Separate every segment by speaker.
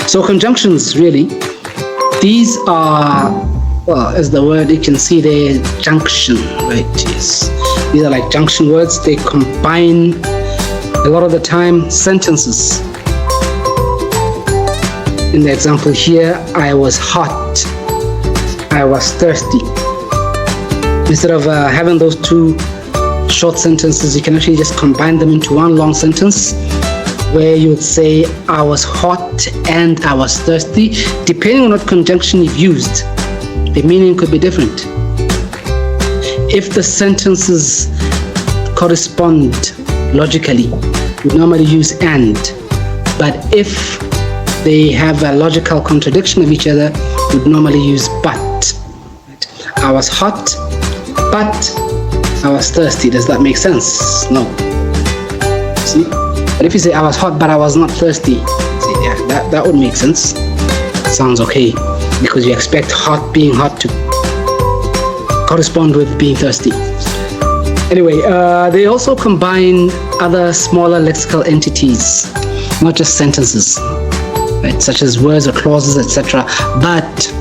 Speaker 1: So conjunctions, really, these are, well, as the word you can see there, junction, right? Yes, these are like junction words. They combine a lot of the time sentences. In the example here, I was hot, I was thirsty. Instead of having those two short sentences, you can actually just combine them into one long sentence, where you would say I was hot and I was thirsty. Depending on what conjunction you've used, the meaning could be different. If the sentences correspond logically, we normally use and, but if they have a logical contradiction of each other, we'd normally use but. I was hot, but I was thirsty. Does that make sense? No. See? But if you say I was hot, but I was not thirsty, see, yeah, that would make sense. Sounds okay, because you expect being hot to correspond with being thirsty. Anyway, they also combine other smaller lexical entities, not just sentences, right, such as words or clauses, etc. But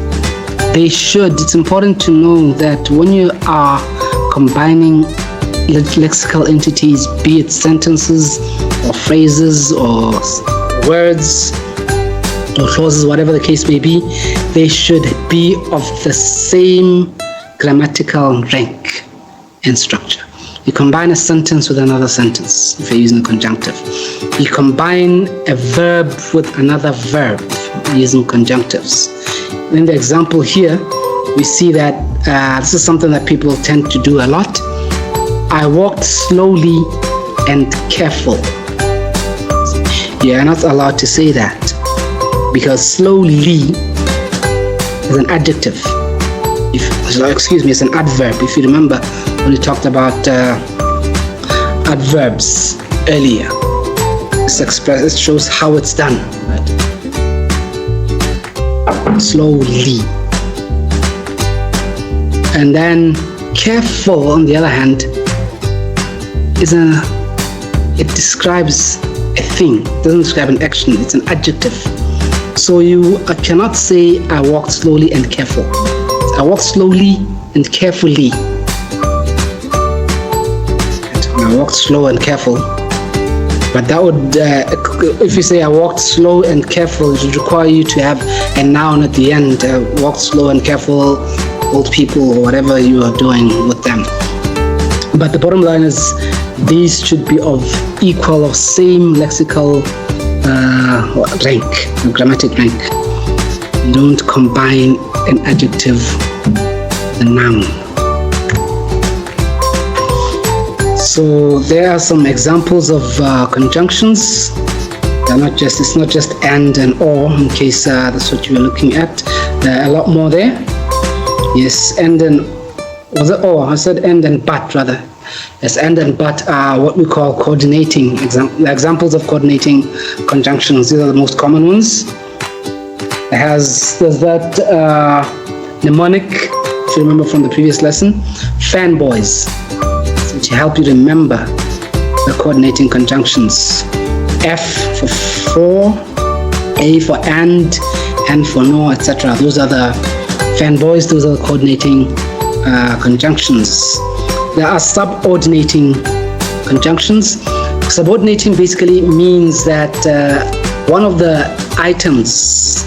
Speaker 1: they should, it's important to know that when you are combining lexical entities, be it sentences or phrases or words or clauses, whatever the case may be, they should be of the same grammatical rank and structure. You combine a sentence with another sentence if you're using a conjunctive. You combine a verb with another verb using conjunctives. In the example here, we see that this is something that people tend to do a lot. I walked slowly and careful. You're not allowed to say that, because slowly is an adjective. It's an adverb. If you remember when we talked about adverbs earlier, it shows how it's done, right? Slowly. And then careful, on the other hand, it describes a thing. It doesn't describe an action. It's an adjective. So you cannot say I walked slowly and careful. I walked slowly and carefully. I walked slow and careful. But that would, if you say I walked slow and careful, it would require you to have a noun at the end. Walked slow and careful, old people, or whatever you are doing with them. But the bottom line is, these should be of equal or same lexical rank, grammatic rank. Don't combine an adjective with a noun. So there are some examples of conjunctions. It's not just and or, in case that's what you were looking at. There are a lot more there. Yes, and then, was it or? I said and and but rather. Yes, and and but are what we call coordinating examples of coordinating conjunctions. These are the most common ones. There's that mnemonic, if you remember from the previous lesson, fanboys, to help you remember the coordinating conjunctions. F for, A for and for no, etc. Those are the fanboys. Those are the coordinating conjunctions. There are subordinating conjunctions. Subordinating basically means that one of the items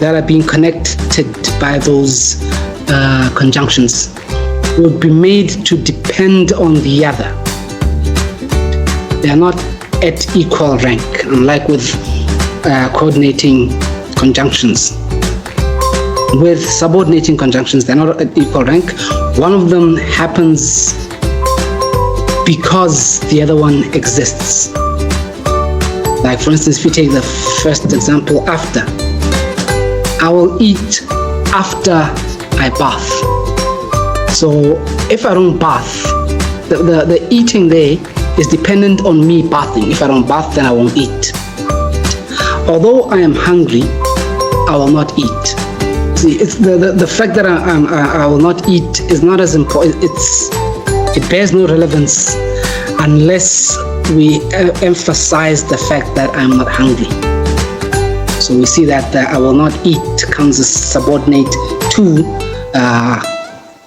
Speaker 1: that are being connected by those conjunctions will be made to depend on the other. They are not at equal rank, unlike with coordinating conjunctions. With subordinating conjunctions, they're not at equal rank. One of them happens because the other one exists. Like, for instance, if you take the first example, after. I will eat after I bath. So if I don't bath, the eating there is dependent on me bathing. If I don't bath, then I won't eat. Although I am hungry, I will not eat. See, it's the fact that I will not eat is not as important. It bears no relevance unless we emphasize the fact that I'm not hungry. So we see that I will not eat comes as subordinate to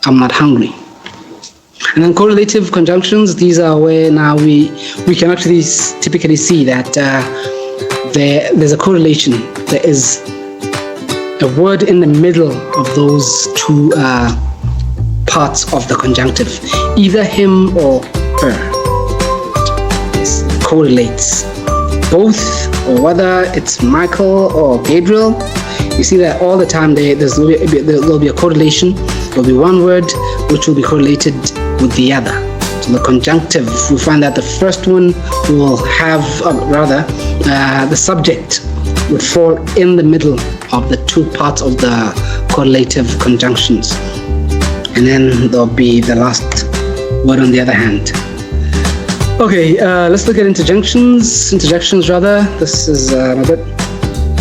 Speaker 1: I'm not hungry. And then correlative conjunctions, these are where now we can actually typically see that there's a correlation. There is a word in the middle of those two parts of the conjunctive, either him or her. It correlates both, or whether it's Michael or Gabriel. You see that all the time there'll be a correlation. There'll be one word which will be correlated with the other. So the conjunctive, we find that the first one will have, the subject would fall in the middle of the two parts of the correlative conjunctions. And then there'll be the last word on the other hand. Okay, let's look at interjections. This is a bit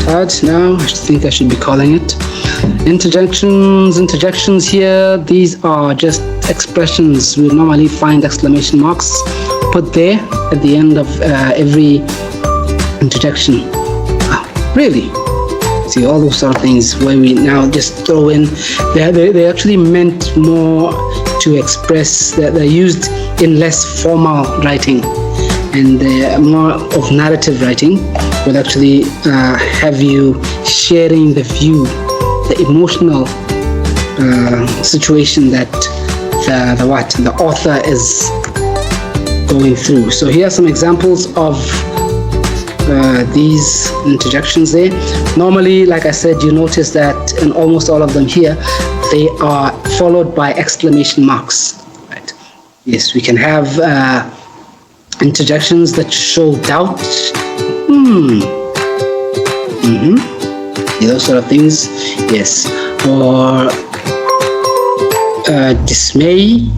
Speaker 1: hard now. I think I should be calling it. Interjections here, these are just expressions. We normally find exclamation marks put there at the end of every interjection. Really? See, all those sort of things where we now just throw in, they're actually meant more to express, that they're used in less formal writing, and they're more of narrative writing, will actually have you sharing the view, the emotional situation that the author is going through. So here are some examples of these interjections there. Normally, like I said, you notice that in almost all of them here, they are followed by exclamation marks. Right? Yes, we can have interjections that show doubt. Those sort of things. Yes. Or dismay.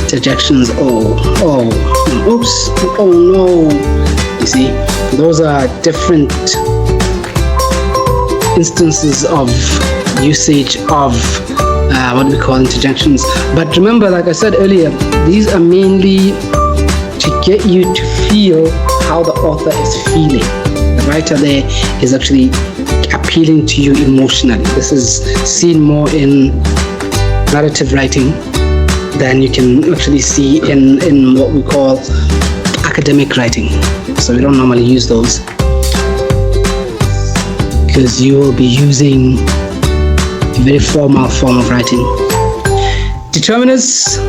Speaker 1: Interjections. Oops. Oh no. You see, those are different instances of usage of what we call interjections. But remember, like I said earlier, these are mainly to get you to feel how the author is feeling. The writer there is actually appealing to you emotionally. This is seen more in narrative writing than you can actually see in what we call academic writing. So we don't normally use those, because you will be using a very formal form of writing. Determiners.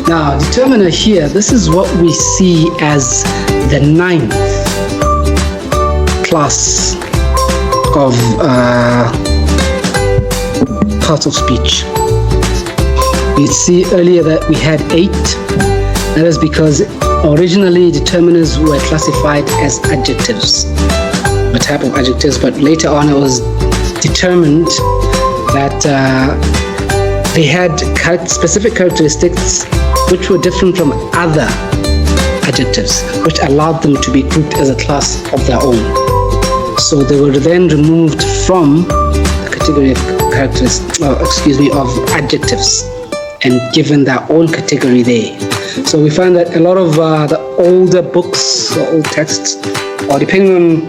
Speaker 1: Now, determiner here, this is what we see as the 9th class of parts of speech. We see earlier that we had 8. That is because originally determiners were classified as adjectives, a type of adjectives, but later on it was determined that they had specific characteristics which were different from other adjectives, which allowed them to be grouped as a class of their own. So they were then removed from the category of adjectives and given their own category there. So we find that a lot of the older books or old texts, or depending on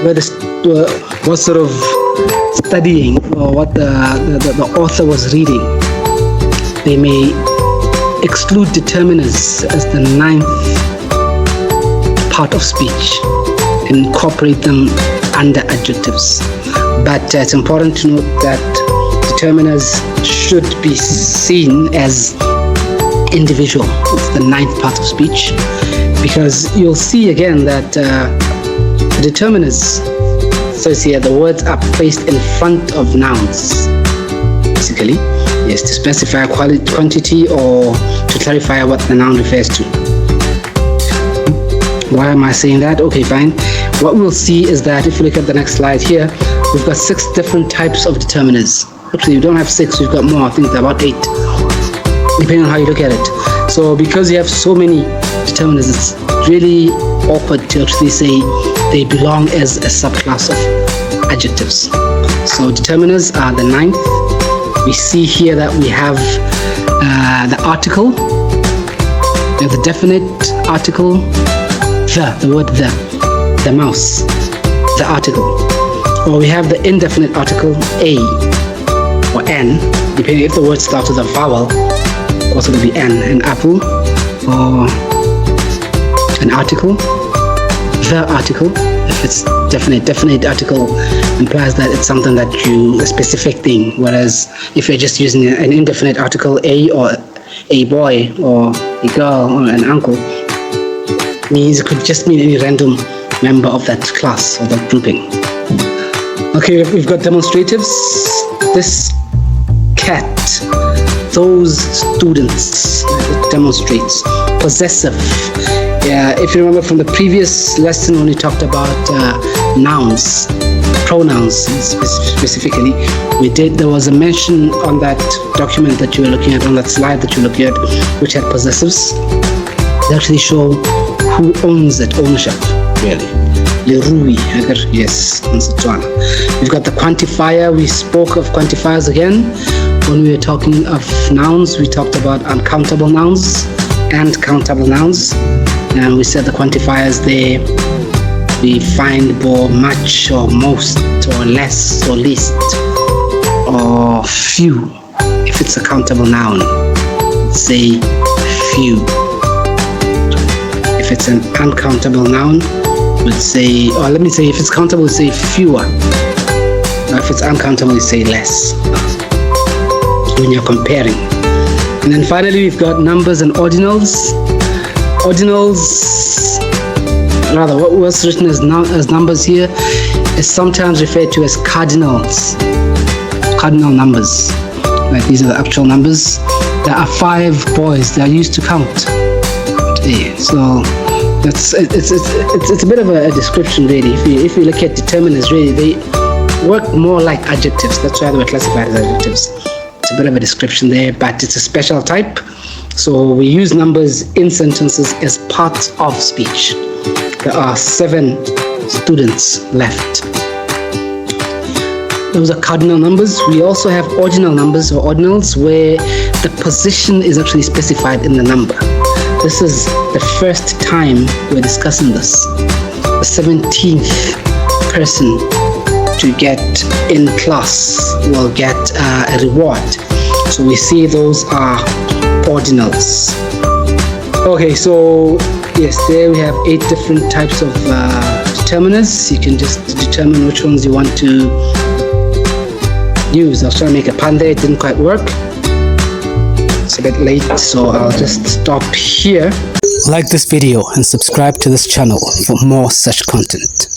Speaker 1: what sort of studying or what the author was reading, they may exclude determiners as the 9th part of speech and incorporate them under adjectives. But it's important to note that determiners should be seen as individual. It's the 9th part of speech, because you'll see again that the determiners, so here the words are placed in front of nouns, basically, yes, to specify quantity or to clarify what the noun refers to. Why am I saying that? Okay, fine. What we'll see is that if you look at the next slide here, we've got 6 different types of determiners. Actually, we don't have 6, we've got more. I think they're about 8, depending on how you look at it. So because you have so many determiners, it's really awkward to actually say they belong as a subclass of adjectives. So determiners are the 9th. We see here that we have the article, We have the definite article, the word the mouse, the article. Or we have the indefinite article, a or n, depending if the word starts with a vowel, also will be an apple, or an article, the article. If it's definite article implies that it's something that a specific thing, whereas if you're just using an indefinite article, a or a boy or a girl or an uncle, means it could just mean any random member of that class or that grouping. Okay, we've got demonstratives. This cat, those students, demonstrates. Possessive. Yeah, if you remember from the previous lesson when we talked about nouns, pronouns specifically, there was a mention on that document that you were looking at, on that slide that you were looking at, which had possessives. They actually show who owns that ownership, really. Yes, in Setswana. We've got the quantifier. We spoke of quantifiers again. When we were talking of nouns, we talked about uncountable nouns and countable nouns. And we said the quantifiers there, we find for much or most or less or least or few. If it's a countable noun, say few. If it's an uncountable noun, we'd say, or let me say, if it's countable, we'd say fewer. Or if it's uncountable, we say less. When you're comparing. And then finally, we've got numbers and ordinals. Ordinals, rather, what was written as numbers here is sometimes referred to as cardinals. Cardinal numbers. Like these are the actual numbers. There are 5 boys. They are used to count. Yeah, so it's a bit of a description, really. If you look at determiners, really, they work more like adjectives. That's why they were classified as adjectives. It's a bit of a description there, but it's a special type. So we use numbers in sentences as parts of speech. There are 7 students left. Those are cardinal numbers. We also have ordinal numbers or ordinals where the position is actually specified in the number. This is the first time we're discussing this. The 17th person to get in class will get a reward. So we see those are ordinals. Okay, so yes, there we have 8 different types of determiners. You can just determine which ones you want to use. I was trying to make a pun there, it didn't quite work. It's a bit late, so I'll just stop here. Like this video and subscribe to this channel for more such content.